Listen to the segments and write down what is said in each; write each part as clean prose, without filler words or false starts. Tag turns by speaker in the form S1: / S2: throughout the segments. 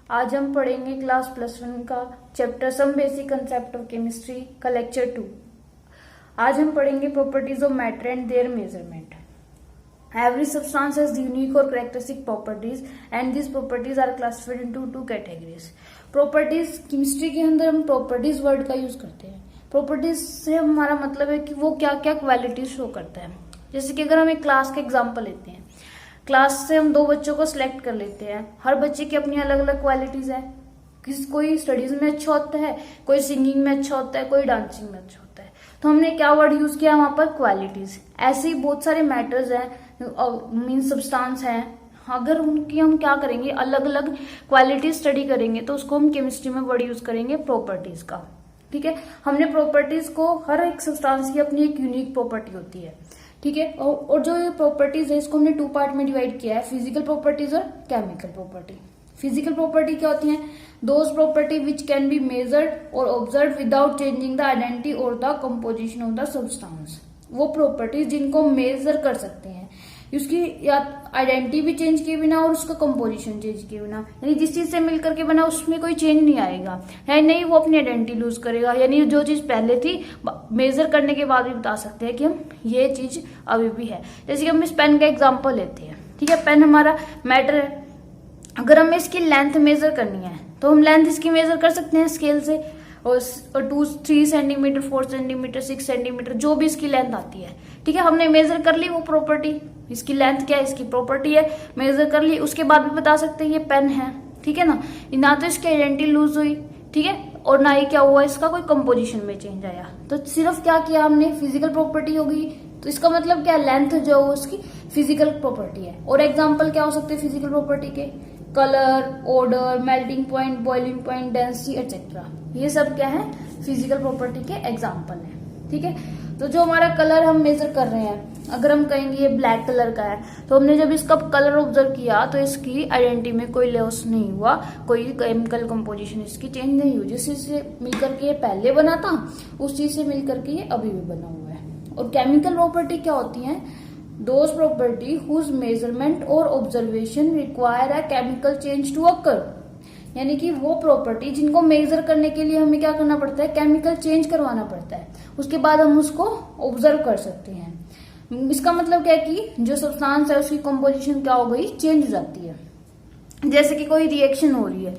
S1: आज हम पढ़ेंगे क्लास +1 का chapter some basic concept of chemistry का लेक्चर 2। आज हम पढ़ेंगे properties of matter and their measurement. Every substance has unique और characteristic properties and this properties are classified into two categories. Properties, chemistry के अंदर हम प्रॉपर्टीज वर्ड का use करते हैं। प्रॉपर्टीज से हमारा मतलब है कि वो क्या क्या क्वालिटीज शो करता है। जैसे कि अगर हम एक क्लास का एग्जाम्पल लेते हैं, क्लास से हम 2 बच्चों को सिलेक्ट कर लेते हैं। हर बच्चे की अपनी अलग अलग क्वालिटीज है। कोई स्टडीज में अच्छा होता है, कोई सिंगिंग में अच्छा होता है, कोई डांसिंग में अच्छा होता है। तो हमने क्या वर्ड यूज किया वहां पर? क्वालिटीज। ऐसे ही बहुत सारे मैटर्स हैं, मीन सब्सटेंस हैं। अगर उनकी हम क्या करेंगे, अलग अलग क्वालिटी स्टडी करेंगे तो उसको हम केमिस्ट्री में वर्ड यूज करेंगे प्रॉपर्टीज का। ठीक है, हमने प्रॉपर्टीज को, हर एक सब्सटेंस की अपनी एक यूनिक प्रॉपर्टी होती है। ठीक है, और जो ये प्रॉपर्टीज है इसको हमने 2 पार्ट में डिवाइड किया है, फिजिकल प्रॉपर्टीज और केमिकल प्रॉपर्टी। फिजिकल प्रॉपर्टी क्या होती है? Those property which can be measured और observe without changing the identity और the composition of the substance. वो प्रॉपर्टीज जिनको मेजर कर सकते हैं, उसकी या आइडेंटिटी भी चेंज किए बिना और उसका कंपोजिशन चेंज किए बिना, यानी जिस चीज से मिलकर के बना उसमें कोई चेंज नहीं आएगा, है नहीं, वो अपनी आइडेंटिटी लूज करेगा। यानी जो चीज पहले थी मेजर करने के बाद भी बता सकते हैं कि हम ये चीज अभी भी है। जैसे कि हम इस पेन का एग्जाम्पल लेते हैं। ठीक है, पेन हमारा मैटर है। अगर हमें इसकी लेंथ मेजर करनी है तो हम लेंथ इसकी मेजर कर सकते हैं स्केल से, और 3 सेंटीमीटर, 4 सेंटीमीटर, 6 सेंटीमीटर, जो भी इसकी लेंथ आती है। ठीक है, हमने मेजर कर ली वो प्रॉपर्टी, इसकी लेंथ क्या है, इसकी प्रॉपर्टी है, मेजर कर ली। उसके बाद भी बता सकते हैं ये पेन है। ठीक है ना तो इसकी आइडेंटिटी लूज हुई, ठीक है, और ना ही क्या हुआ, इसका कोई कंपोजिशन में चेंज आया। तो सिर्फ क्या किया हमने, फिजिकल प्रॉपर्टी हो गई। तो इसका मतलब क्या, लेंथ जो है उसकी फिजिकल प्रॉपर्टी है। और एग्जाम्पल क्या हो सकते हैं फिजिकल प्रॉपर्टी के? Colour, order, melting point, boiling point, density etcetera. ये सब क्या है, फिजिकल प्रॉपर्टी के एग्जाम्पल है। ठीक है, तो जो हमारा कलर हम मेजर कर रहे हैं, अगर हम कहेंगे ये ब्लैक कलर का है, तो हमने जब इसका कलर ऑब्जर्व किया तो इसकी आइडेंटिटी में कोई लॉस नहीं हुआ, कोई केमिकल कंपोजिशन इसकी चेंज नहीं हुई। जिस चीज से मिलकर के ये पहले बना था उस चीज से मिलकर के ये अभी भी बना हुआ है। और केमिकल प्रॉपर्टी क्या होती है? Those property whose measurement or observation require a chemical change to occur। यानी कि वो प्रॉपर्टी जिनको मेजर करने के लिए हमें क्या करना पड़ता है, केमिकल चेंज करवाना पड़ता है, उसके बाद हम उसको ऑब्जर्व कर सकते हैं। इसका मतलब क्या है कि जो सब्सटेंस है उसकी कंपोजिशन क्या हो गई, चेंज हो जाती है। जैसे कि कोई रिएक्शन हो रही है,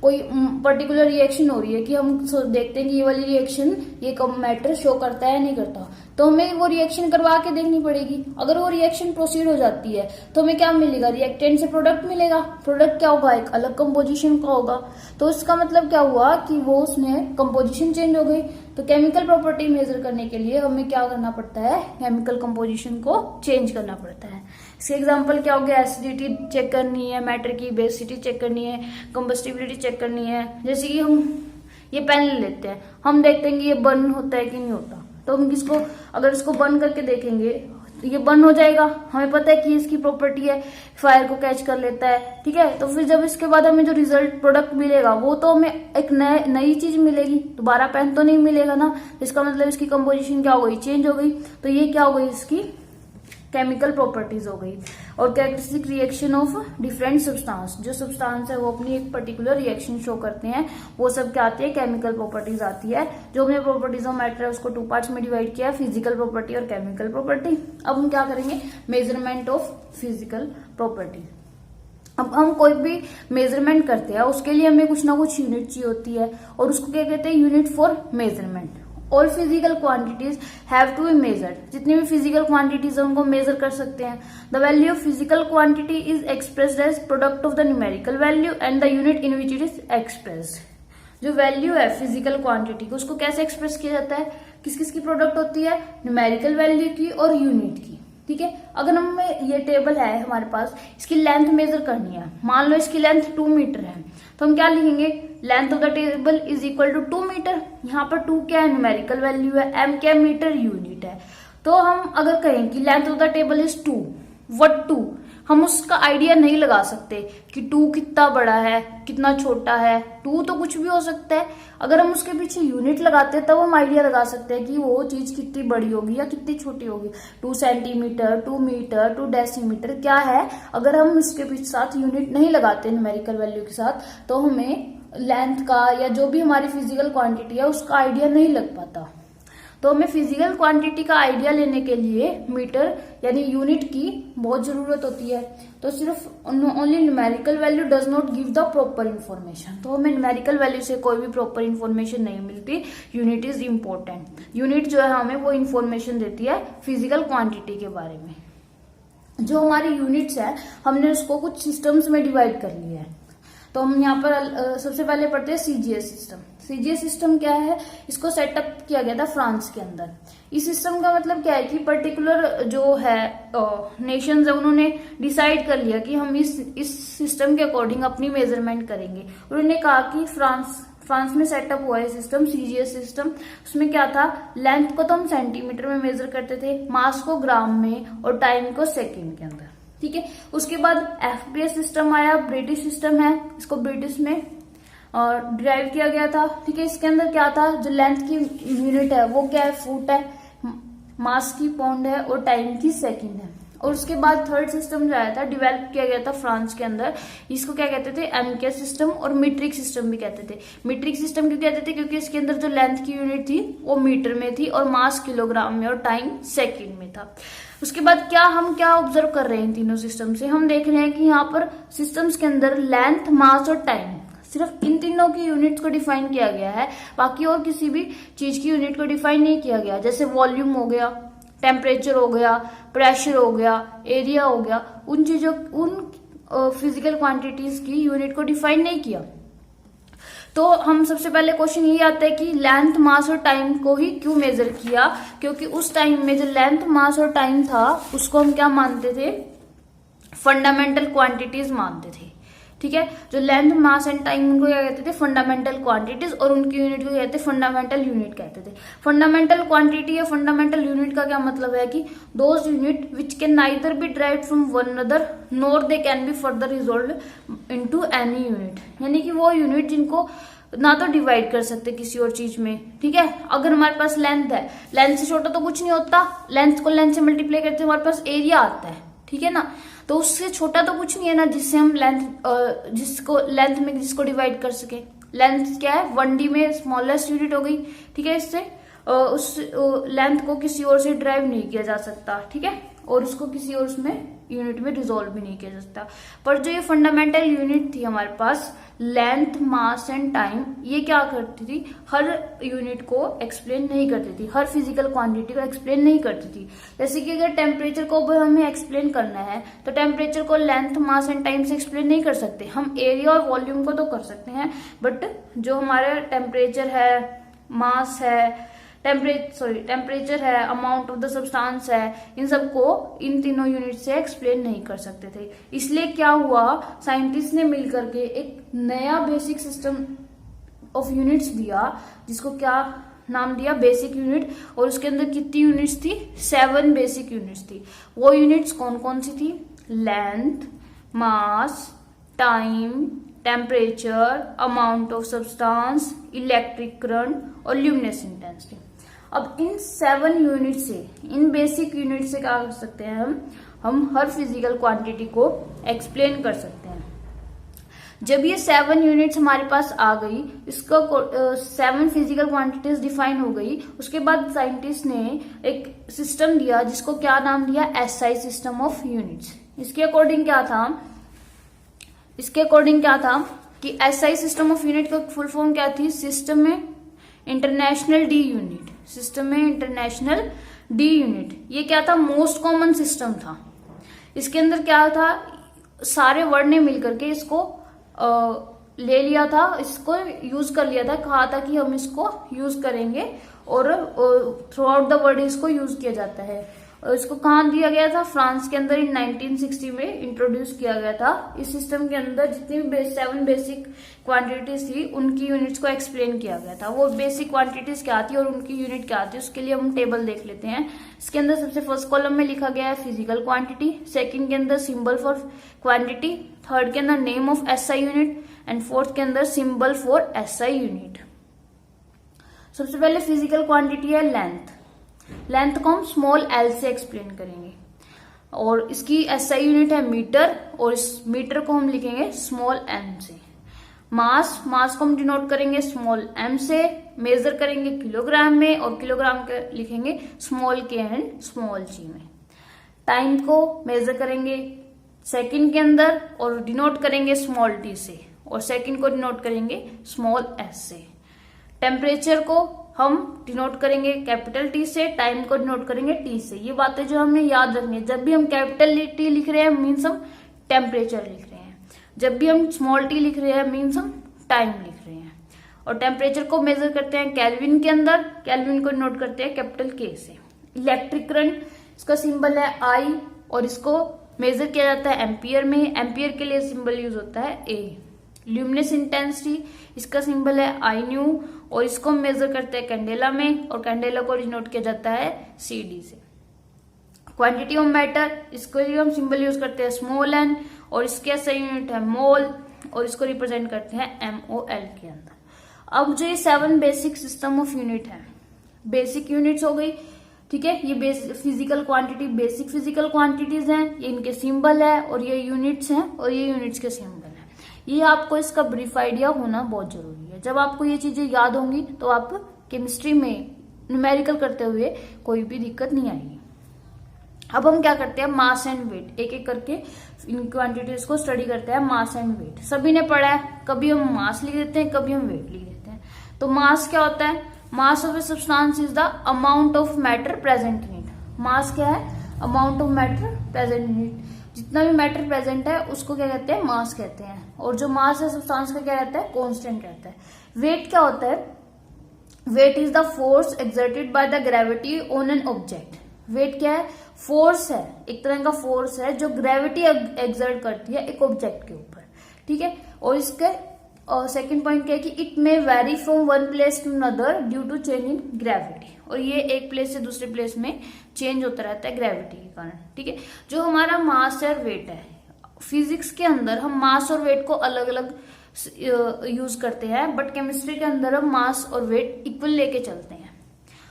S1: कोई पर्टिकुलर रिएक्शन हो रही है कि हम देखते हैं कि ये वाली रिएक्शन ये मैटर शो करता है नहीं करता, तो हमें वो रिएक्शन करवा के देखनी पड़ेगी। अगर वो रिएक्शन प्रोसीड हो जाती है तो हमें क्या मिलेगा, रिएक्टेंट से प्रोडक्ट मिलेगा। प्रोडक्ट क्या होगा, एक अलग कंपोजिशन का होगा। तो इसका मतलब क्या हुआ कि वो उसमें कंपोजिशन चेंज हो गई। तो केमिकल प्रॉपर्टी मेजर करने के लिए हमें क्या करना पड़ता है, केमिकल कंपोजिशन को चेंज करना पड़ता है। इसके एग्जाम्पल क्या हो गया, एसिडिटी चेक करनी है, मैटर की बेसिसिटी चेक करनी है, कंबस्टिबिलिटी चेक करनी है। जैसे कि हम ये पेन ले लेते हैं, हम देखते हैं कि ये बर्न होता है कि नहीं होता, तो हम किसको, अगर इसको बर्न करके देखेंगे तो ये बर्न हो जाएगा। हमें पता है कि इसकी प्रॉपर्टी है, फायर को कैच कर लेता है। ठीक है, तो फिर जब इसके बाद हमें जो रिजल्ट प्रोडक्ट मिलेगा वो तो हमें एक नई चीज मिलेगी, दोबारा पेन तो नहीं मिलेगा ना। इसका मतलब इसकी कंपोजिशन क्या हो गई, चेंज हो गई। तो ये क्या हो गई, इसकी केमिकल प्रॉपर्टीज हो गई। और characteristic reaction of different substance, जो सब्सटेंस है वो अपनी एक पर्टिकुलर रिएक्शन शो करते हैं, वो सब क्या आती है, केमिकल प्रॉपर्टीज आती है। जो हमने प्रॉपर्टीज ऑफ मैटर है उसको 2 पार्ट्स में डिवाइड किया, फिजिकल प्रॉपर्टी और केमिकल प्रॉपर्टी। अब हम क्या करेंगे, मेजरमेंट ऑफ फिजिकल प्रॉपर्टी। अब हम कोई भी मेजरमेंट करते हैं उसके लिए हमें कुछ ना कुछ यूनिट चाहिए होती है, और उसको क्या कहते हैं, unit for measurement. All physical quantities have to be measured. जितनी भी फिजिकल क्वांटिटीज है उनको मेजर कर सकते हैं। The value of physical quantity is expressed as product of the numerical value and the unit in which it is expressed. जो value है physical quantity को, उसको कैसे एक्सप्रेस किया जाता है, किस किस की प्रोडक्ट होती है, न्यूमेरिकल वैल्यू की और यूनिट की। ठीक है, अगर हमें ये टेबल है हमारे पास, इसकी लेंथ मेजर करनी है, मान लो इसकी लेंथ 2 मीटर है, तो हम क्या लिखेंगे, length of the table is equal to 2 metre. यहाँ पर 2 क्या है, न्यूमेरिकल वैल्यू है, m क्या, मीटर यूनिट है। तो हम अगर कहें कि length of the table is 2, what 2, हम उसका आइडिया नहीं लगा सकते कि 2 कितना बड़ा है, कितना छोटा है। 2 तो कुछ भी हो सकता है, अगर हम उसके पीछे यूनिट लगाते हैं तब हम आइडिया लगा सकते हैं कि वो चीज कितनी बड़ी होगी या कितनी छोटी होगी। 2 सेंटीमीटर, 2 मीटर, 2 डेसीमीटर क्या है, अगर हम इसके पीछे साथ यूनिट नहीं लगाते न्यूमेरिकल वैल्यू के साथ, तो हमें लेंथ का या जो भी हमारी फिजिकल क्वांटिटी है उसका आइडिया नहीं लग पाता। तो हमें फिजिकल क्वांटिटी का आइडिया लेने के लिए मीटर यानी यूनिट की बहुत जरूरत होती है। तो सिर्फ only numerical value does not give the proper information. तो हमें न्यूमेरिकल वैल्यू से कोई भी प्रॉपर इन्फॉर्मेशन नहीं मिलती। Unit is important. यूनिट जो है हमें वो इन्फॉर्मेशन देती है फिजिकल क्वांटिटी के बारे में। जो हमारी यूनिट्स है हमने उसको कुछ सिस्टम्स में डिवाइड कर लिया है। तो हम यहाँ पर सबसे पहले पढ़ते हैं सीजीएस सिस्टम। सीजीएस सिस्टम क्या है, इसको सेटअप किया गया था फ्रांस के अंदर। इस सिस्टम का मतलब क्या है कि पर्टिकुलर जो है नेशंस है उन्होंने डिसाइड कर लिया कि हम इस सिस्टम के अकॉर्डिंग अपनी मेजरमेंट करेंगे। उन्होंने कहा कि फ्रांस में सेटअप हुआ है सिस्टम, सीजीएस सिस्टम। उसमें क्या था, लेंथ को तो हम सेंटीमीटर में मेजर करते थे, मास को ग्राम में और टाइम को सेकेंड के अंदर। ठीक है, उसके बाद एफपीएस सिस्टम आया, ब्रिटिश सिस्टम है, इसको ब्रिटिश में डिराइव किया गया था। ठीक है, इसके अंदर क्या था, जो लेंथ की यूनिट है वो क्या है, फुट है, मास की पाउंड है और टाइम की सेकंड है। और उसके बाद थर्ड सिस्टम जो आया था, डेवलप किया गया था फ्रांस के अंदर, इसको क्या कहते थे, एमके सिस्टम और मीट्रिक सिस्टम भी कहते थे। मीट्रिक सिस्टम क्यों कहते थे, क्योंकि इसके अंदर जो लेंथ की यूनिट थी वो मीटर में थी और मास किलोग्राम में और टाइम सेकंड में था। उसके बाद हम क्या ऑब्जर्व कर रहे हैं इन तीनों सिस्टम से, हम देख रहे हैं कि यहाँ पर सिस्टम्स के अंदर लेंथ, मास और टाइम, सिर्फ इन तीनों की यूनिट्स को डिफाइन किया गया है, बाकी और किसी भी चीज की यूनिट को डिफाइन नहीं किया गया। जैसे वॉल्यूम हो गया, टेम्परेचर हो गया, प्रेशर हो गया, एरिया हो गया, उन चीजों उन फिजिकल क्वांटिटीज की यूनिट को डिफाइन नहीं किया। तो हम सबसे पहले क्वेश्चन ये आता है कि लेंथ, मास और टाइम को ही क्यों मेजर किया, क्योंकि उस टाइम में जो लेंथ, मास और टाइम था उसको हम क्या मानते थे, फंडामेंटल क्वांटिटीज मानते थे। ठीक है, जो लेंथ, मास एंड टाइम उनको क्या कहते थे, फंडामेंटल क्वांटिटीज, और उनकी यूनिट को कहते थे फंडामेंटल यूनिट कहते थे। फंडामेंटल क्वांटिटी या फंडामेंटल यूनिट का क्या मतलब है कि those unit which can neither be derived from one another NOR they can be further resolved into any unit, यानी कि वो यूनिट जिनको ना तो डिवाइड कर सकते किसी और चीज में। ठीक है, अगर हमारे पास लेंथ है, लेंथ से छोटा तो कुछ नहीं होता, लेंथ को लेंथ से मल्टीप्लाई करते हमारे पास एरिया आता है। ठीक है ना, तो उससे छोटा तो कुछ नहीं है ना जिससे हम लेंथ में जिसको डिवाइड कर सके। लेंथ क्या है, 1D में स्मॉलेस्ट यूनिट हो गई। ठीक है, इससे उस लेंथ को किसी और से ड्राइव नहीं किया जा सकता। ठीक है, और उसको किसी और उसमें यूनिट में रिजोल्व भी नहीं किया जा सकता। पर जो ये फंडामेंटल यूनिट थी हमारे पास, लेंथ, मास एंड टाइम, ये क्या करती थी, हर यूनिट को एक्सप्लेन नहीं करती थी, हर फिजिकल क्वांटिटी को एक्सप्लेन नहीं करती थी। जैसे कि अगर टेम्परेचर को हमें एक्सप्लेन करना है तो टेम्परेचर को लेंथ, मास एंड टाइम से एक्सप्लेन नहीं कर सकते। हम एरिया और वॉल्यूम को तो कर सकते हैं, बट जो हमारा टेम्परेचर है, मास है, टेम्परेचर है, अमाउंट ऑफ द सब्सटेंस है, इन सबको इन तीनों यूनिट से एक्सप्लेन नहीं कर सकते थे। इसलिए क्या हुआ, साइंटिस्ट ने मिलकर के एक नया बेसिक सिस्टम ऑफ यूनिट्स दिया, जिसको क्या नाम दिया, बेसिक यूनिट। और उसके अंदर कितनी यूनिट्स थी, 7 बेसिक यूनिट्स थी। वो यूनिट्स कौन कौन सी थी, length, mass, time, temperature, amount of substance, electric current और ल्यूमिनेस इंटेंसिटी। अब इन 7 यूनिट से, इन बेसिक यूनिट से क्या कर सकते हैं, हम हर फिजिकल क्वांटिटी को एक्सप्लेन कर सकते हैं। जब ये 7 यूनिट्स हमारे पास आ गई, इसका 7 फिजिकल क्वांटिटीज डिफाइन हो गई, उसके बाद साइंटिस्ट ने एक सिस्टम दिया जिसको क्या नाम दिया, एसआई सिस्टम ऑफ यूनिट्स। इसके अकॉर्डिंग क्या था कि एसआई सिस्टम ऑफ यूनिट का फुल फॉर्म क्या थी, सिस्टम में इंटरनेशनल डी यूनिट। सिस्टम में इंटरनेशनल डी यूनिट, ये क्या था, मोस्ट कॉमन सिस्टम था। इसके अंदर क्या था, सारे वर्ड ने मिलकर के इसको ले लिया था, इसको यूज कर लिया था, कहा था कि हम इसको यूज करेंगे और थ्रू आउट द वर्ल्ड इसको यूज किया जाता है। और इसको कहाँ दिया गया था, फ्रांस के अंदर इन 1960 में इंट्रोड्यूस किया गया था। इस सिस्टम के अंदर जितनी भी 7 बेसिक क्वांटिटीज थी उनकी यूनिट्स को एक्सप्लेन किया गया था। वो बेसिक क्वांटिटीज क्या थी और उनकी यूनिट क्या थी उसके लिए हम टेबल देख लेते हैं। इसके अंदर सबसे फर्स्ट कॉलम में लिखा गया है फिजिकल क्वांटिटी, सेकंड के अंदर सिंबल फॉर क्वांटिटी, थर्ड के अंदर name of SI unit and fourth के अंदर सिंबल फॉर एसआई यूनिट। सबसे पहले फिजिकल क्वांटिटी है लेंथ। लेंथ को हम स्मॉल एल से एक्सप्लेन करेंगे और इसकी एसआई यूनिट है मीटर और इस मीटर को हम लिखेंगे स्मॉल एम से। मास, मास को हम डिनोट करेंगे स्मॉल एम से, मेजर करेंगे किलोग्राम में और किलोग्राम के लिखेंगे स्मॉल के एंड स्मॉल जी में। टाइम को मेजर करेंगे सेकंड के अंदर और डिनोट करेंगे स्मॉल टी से और सेकंड को डिनोट करेंगे स्मॉल एस से। टेम्परेचर को हम डिनोट करेंगे कैपिटल टी से, टाइम को डिनोट करेंगे टी से। ये बातें जो हमें याद रखनी है, जब भी हम कैपिटल टी लिख रहे हैं मीन्स हम टेम्परेचर लिख रहे हैं, जब भी हम स्मॉल टी लिख रहे हैं मीन्स हम टाइम लिख रहे हैं। और टेम्परेचर को मेजर करते हैं केल्विन के अंदर, केल्विन को डिनोट करते हैं कैपिटल के से। इलेक्ट्रिक करंट, इसका सिंबल है आई और इसको मेजर किया जाता है एम्पियर में, एम्पियर के लिए सिंबल यूज होता है ए। ल्यूमिनस इंटेंसिटी, इसका सिंबल है आई न्यू और इसको मेजर करते हैं कैंडेला में और कैंडेला को डिनोट किया जाता है सी डी से। क्वांटिटी ऑफ मैटर, इसको लिए हम सिंबल यूज करते हैं स्मॉल एन और इसके एसआई यूनिट है मोल और इसको रिप्रेजेंट करते हैं MOL के अंदर। अब जो ये 7 बेसिक सिस्टम ऑफ यूनिट है, बेसिक यूनिट्स हो गई, ठीक है। ये physical quantity basic physical quantities हैं, ये इनके सिंबल है और ये यूनिट्स हैं और ये यूनिट्स के सिंबल है। ये आपको इसका ब्रीफ आइडिया होना बहुत जरूरी है। जब आपको ये चीजें याद होंगी तो आप केमिस्ट्री में न्यूमेरिकल करते हुए कोई भी दिक्कत नहीं आएगी। अब हम क्या करते हैं, मास एंड वेट, एक एक करके इन क्वांटिटीज को स्टडी करते हैं। मास एंड वेट सभी ने पढ़ा है, कभी हम मास लिख देते हैं कभी हम वेट लिख देते हैं। तो मास क्या होता है, mass of a substance is the amount of matter present in it. Mass क्या है, amount of matter present in it, जितना भी मैटर प्रेजेंट है उसको क्या कहते हैं, मास कहते हैं। और जो मास है सब्सटेंस का क्या रहता है, कांस्टेंट रहता है। वेट क्या होता है, weight is the force exerted by the gravity on an object. Weight क्या है, फोर्स है, एक तरह का फोर्स है जो ग्रेविटी एक्सर्ट करती है एक ऑब्जेक्ट के ऊपर, ठीक है। और इसके सेकंड पॉइंट क्या है कि it may vary from one place to another due to change in gravity. और ये एक प्लेस से दूसरे प्लेस में चेंज होता रहता है ग्रेविटी के कारण, ठीक है। जो हमारा मास और वेट है, फिजिक्स के अंदर हम मास और वेट को अलग अलग यूज करते हैं, बट केमिस्ट्री के अंदर हम मास और वेट इक्वल लेके चलते हैं।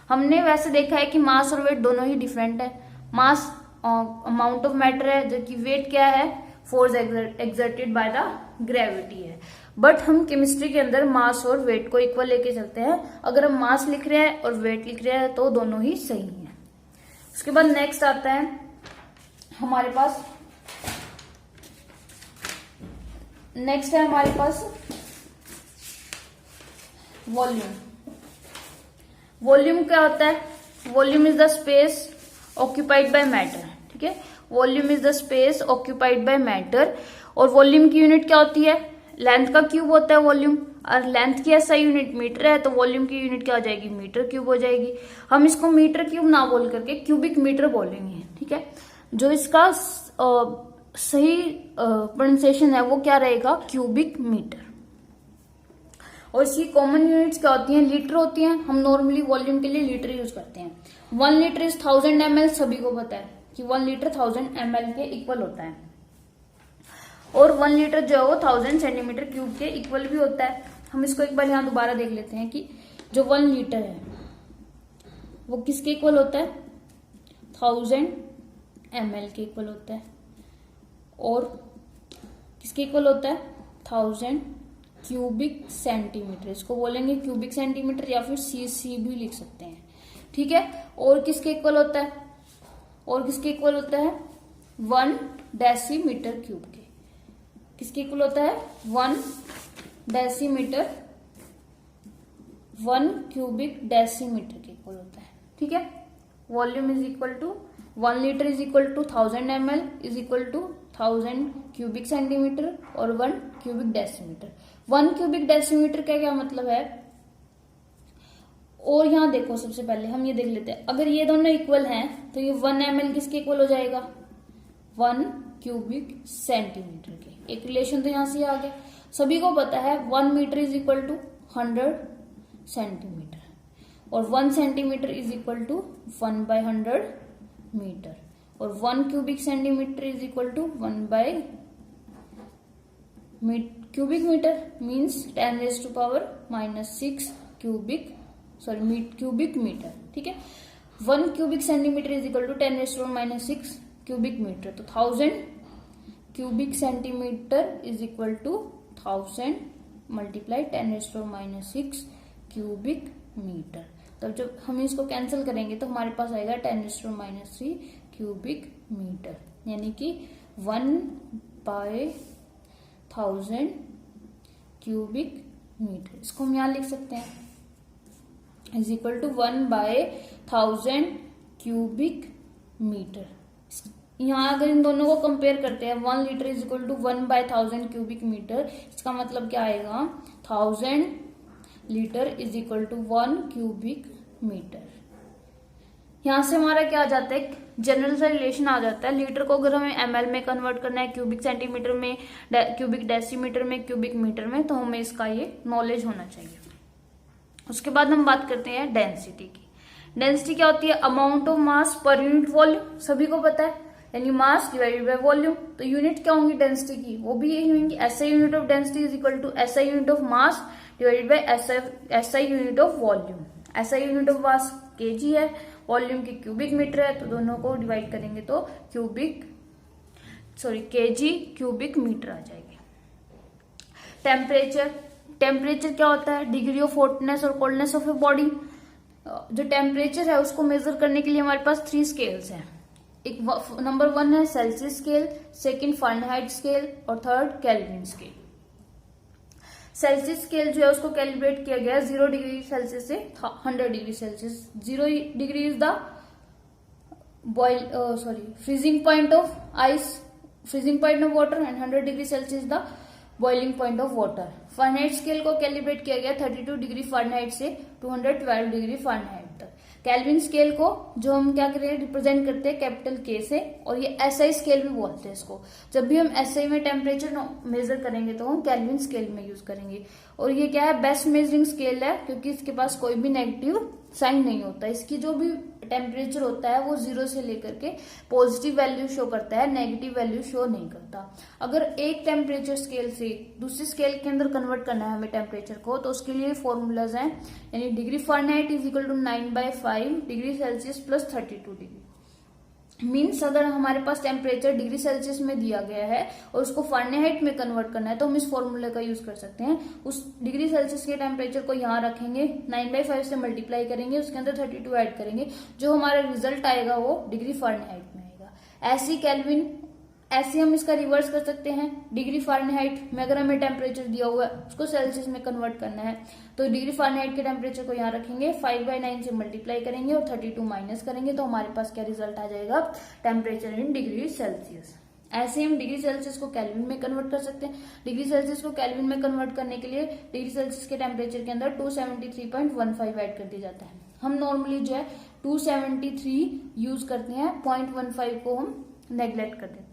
S1: हमने वैसे देखा है कि मास और वेट दोनों ही डिफरेंट है। मास अमाउंट ऑफ मैटर है, जबकि वेट क्या है, force exerted by the gravity है। बट हम केमिस्ट्री के अंदर मास और वेट को इक्वल लेके चलते हैं। अगर हम मास लिख रहे हैं और वेट लिख रहे हैं तो दोनों ही सही है। उसके बाद नेक्स्ट आता है हमारे पास, नेक्स्ट है हमारे पास वॉल्यूम। वॉल्यूम क्या होता है, volume is the space occupied by matter, ठीक है। Volume is the space occupied by matter. और वॉल्यूम की यूनिट क्या होती है, लेंथ का क्यूब होता है वॉल्यूम, और लेंथ की ऐसा यूनिट मीटर है तो वॉल्यूम की यूनिट क्या हो जाएगी, मीटर क्यूब हो जाएगी। हम इसको मीटर क्यूब ना बोल करके क्यूबिक मीटर बोलेंगे, ठीक है। जो इसका सही प्रोनाउंसिएशन है वो क्या रहेगा, क्यूबिक मीटर। और इसकी कॉमन यूनिट्स क्या होती हैं, लीटर होती हैं। हम नॉर्मली वॉल्यूम के लिए लीटर यूज करते हैं। 1 लीटर इज 1000 ml, सभी को पता है कि 1 लीटर 1000 ml के इक्वल होता है। और 1 लीटर जो है वो 1000 सेंटीमीटर क्यूब के इक्वल भी होता है। हम इसको एक बार यहाँ दोबारा देख लेते हैं कि जो 1 लीटर है वो किसके इक्वल होता है, 1000 ml के इक्वल होता है। और किसके इक्वल होता है, 1000 क्यूबिक सेंटीमीटर, इसको बोलेंगे क्यूबिक सेंटीमीटर या फिर सीसी भी लिख सकते हैं, ठीक है। और किसके इक्वल होता है, और किसके इक्वल होता है, 1 डेसीमीटर क्यूब के। किसके इक्वल होता है, 1 डेसीमीटर, 1 क्यूबिक डेसीमीटर के इक्वल होता है, ठीक है। Volume is equal to 1 litre is equal to 1000 ml is equal to 1000 cubic centimetre और 1 क्यूबिक डेसीमीटर। 1 क्यूबिक डेसीमीटर का क्या मतलब है, और यहाँ देखो, सबसे पहले हम ये देख लेते हैं, अगर ये दोनों इक्वल हैं तो ये 1 ml किसके इक्वल हो जाएगा, 1 क्यूबिक सेंटीमीटर के। एक रिलेशन तो यहां से आ गया। सभी को पता है 1 metre is equal to 100 centimetre और 1 centimetre is equal to 1/100 metre और 1 cubic centimetre is equal to 1 cubic metre means 10⁻⁻6 cubic metre. ठीक है, 1 cubic centimetre is equal to 10⁻⁻6 cubic metre. तो 1000 cubic centimetre is equal to 1000 multiply 10⁻⁻6 cubic metre. तो जब हम इसको cancel करेंगे तो हमारे पास आएगा 10⁻³ क्यूबिक मीटर, यानी कि 1/1000 क्यूबिक मीटर। इसको हम यहां लिख सकते हैं is equal to 1/1000 cubic metre. यहाँ अगर इन दोनों को कंपेयर करते हैं, 1 litre is equal to 1/1000 cubic metre, इसका मतलब क्या आएगा, 1000 litre is equal to 1 cubic metre. यहां से हमारा क्या आ जाता है, जनरल सा रिलेशन आ जाता है। लीटर को अगर हमें ml में कन्वर्ट करना है, क्यूबिक सेंटीमीटर में, क्यूबिक डेसीमीटर में, क्यूबिक मीटर में, तो हमें इसका ये नॉलेज होना चाहिए। उसके बाद हम बात करते हैं डेंसिटी की। डेंसिटी क्या होती है, amount of mass per unit volume. सभी को पता है, यानी मास डिवाइडेड बाय वॉल्यूम। तो यूनिट क्या होंगी डेंसिटी की, वो भी यही होंगी, SI unit of density is equal to SI unit of mass divided by SI unit of volume. SI unit of mass kg है, वॉल्यूम की क्यूबिक मीटर है, तो दोनों को डिवाइड करेंगे तो kg क्यूबिक मीटर आ जाएगी। टेम्परेचर क्या होता है, डिग्री ऑफ हॉटनेस और कोल्डनेस ऑफ ए बॉडी। जो टेम्परेचर है उसको मेजर करने के लिए हमारे पास 3 स्केल्स हैं। एक नंबर 1 है Celsius scale, second Fahrenheit scale और third Kelvin scale. Celsius scale जो है उसको कैलिब्रेट किया गया है 0 डिग्री सेल्सियस से 100 degree Celsius. 0 degree is the freezing point of ice, freezing point of water, and 100 degree Celsius the boiling point of water. Fahrenheit scale को calibrate किया गया 32 डिग्री फारेनहाइट से 212 डिग्री फारेनहाइट तक। Kelvin scale को जो हम क्या करें, रिप्रेजेंट करते हैं कैपिटल K से, और ये SI स्केल भी बोलते हैं इसको। जब भी हम SI में टेम्परेचर मेजर करेंगे तो हम केल्विन स्केल में यूज करेंगे। और ये क्या है, बेस्ट मेजरिंग स्केल है, क्योंकि इसके पास कोई भी नेगेटिव साइन नहीं होता। इसकी जो भी टेम्परेचर होता है वो 0 से लेकर के पॉजिटिव वैल्यू शो करता है, नेगेटिव वैल्यू शो नहीं करता। अगर एक टेम्परेचर स्केल से दूसरी स्केल के अंदर कन्वर्ट करना है हमें टेम्परेचर को, तो उसके लिए फॉर्मूलाज हैं, यानी degree Fahrenheit is equal to 9/5 degree Celsius plus 32 degree. Means अगर हमारे पास टेम्परेचर डिग्री सेल्सियस में दिया गया है और उसको फारेनहाइट में कन्वर्ट करना है, तो हम इस फॉर्मूले का यूज कर सकते हैं। उस डिग्री सेल्सियस के टेम्परेचर को यहाँ रखेंगे, 9/5 से मल्टीप्लाई करेंगे, उसके अंदर 32 ऐड करेंगे, जो हमारा रिजल्ट आएगा वो डिग्री फारेनहाइट में आएगा। ऐसे हम इसका रिवर्स कर सकते हैं। डिग्री फारेनहाइट में अगर हमें टेम्परेचर दिया हुआ है उसको सेल्सियस में कन्वर्ट करना है, तो डिग्री फारेनहाइट के टेम्परेचर को यहाँ रखेंगे, 5/9 से मल्टीप्लाई करेंगे और 32 माइनस करेंगे, तो हमारे पास क्या रिजल्ट आ जाएगा, टेम्परेचर इन डिग्री सेल्सियस। ऐसे हम डिग्री सेल्सियस को केल्विन में कन्वर्ट कर सकते हैं। डिग्री सेल्सियस को केल्विन में कन्वर्ट करने के लिए डिग्री सेल्सियस के टेम्परेचर के अंदर 273.15 ऐड कर दिया जाता है। हम नॉर्मली जो है 273 यूज करते हैं, 0.15 को हम नेग्लेक्ट कर देते हैं।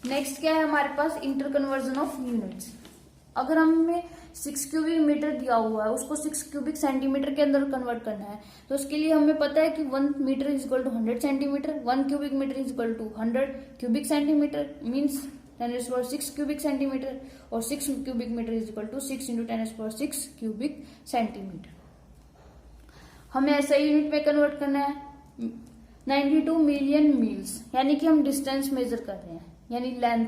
S1: नेक्स्ट क्या है हमारे पास, इंटर कन्वर्जन ऑफ यूनिट्स। अगर हमें 6 क्यूबिक मीटर दिया हुआ है, उसको 6 क्यूबिक सेंटीमीटर के अंदर कन्वर्ट करना है, तो उसके लिए हमें पता है कि 1 metre is equal to 100 centimetre, 1 cubic metre is equal to 100 cubic centimetre, means 10⁻6 cubic centimetre, और 6 cubic metre is equal to 6 × 10⁻6 cubic centimetre. हमें ऐसा यूनिट में कन्वर्ट करना है 92 मिलियन मील्स, यानी कि हम डिस्टेंस मेजर कर रहे हैं, यानी लेंथ।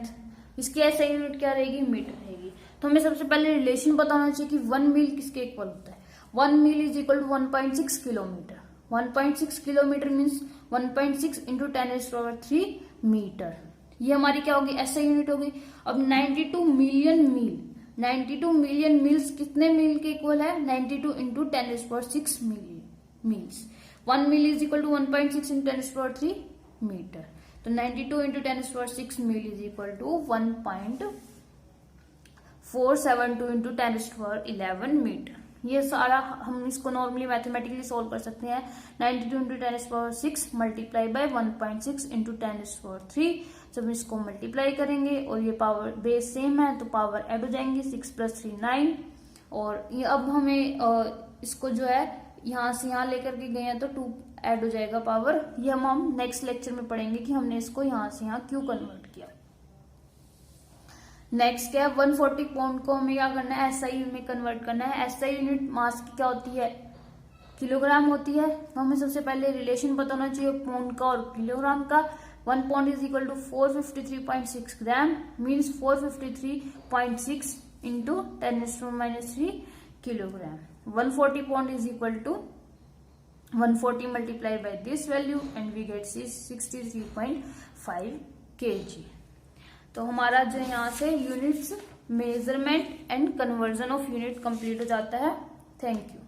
S1: इसकी ऐसा यूनिट क्या रहेगी, मीटर रहेगी। तो हमें सबसे पहले रिलेशन पता होना चाहिए कि 1 मील किसके इक्वल होता है। 1 mile is equal to 1.6 kilometre. 1.6 kilometre means 1.6 × 10⁻³ metre. ये हमारी क्या होगी, ऐसा यूनिट होगी। अब 92 मिलियन मील, 92 मिलियन मील्स कितने मील के इक्वल है, 92 × 10⁻6 miles. 1 mile is equal to 1.6 × 10⁻³ metre. तो 92 × 10⁻6 mile is equal to 1.472 × 10⁻11 metre. ये सारा हम इसको नॉर्मली मैथमेटिकली सोल्व कर सकते हैं। 92 इंटू 10⁻6 मल्टीप्लाई बाय 1.6 इंटू 10⁻3। जब इसको मल्टीप्लाई करेंगे और ये पावर बेस सेम है तो पावर ऐड हो जाएंगे, 6 + 3 9। और ये अब हमें इसको जो है यहाँ से यहाँ लेकर के गए हैं तो 2 ऐड हो जाएगा पावर। ये हम नेक्स्ट लेक्चर में पढ़ेंगे कि हमने इसको यहाँ से यहाँ क्यों कन्वर्ट किया। नेक्स्ट क्या है, 140 पाउंड को हमें क्या करना है, एसआई में कन्वर्ट करना है। एसआई यूनिट मास की क्या होती है, किलोग्राम होती है। तो हमें सबसे पहले रिलेशन पता होना चाहिए पाउंड का और किलोग्राम का। 1 pound is equal to 453.6 gram, means 453.6 into 10⁻³ kilogram. 140 pound is equal to 140 multiply by this value and we get 63.5 kg। तो हमारा जो यहाँ से units measurement and conversion of unit complete हो जाता है। Thank you.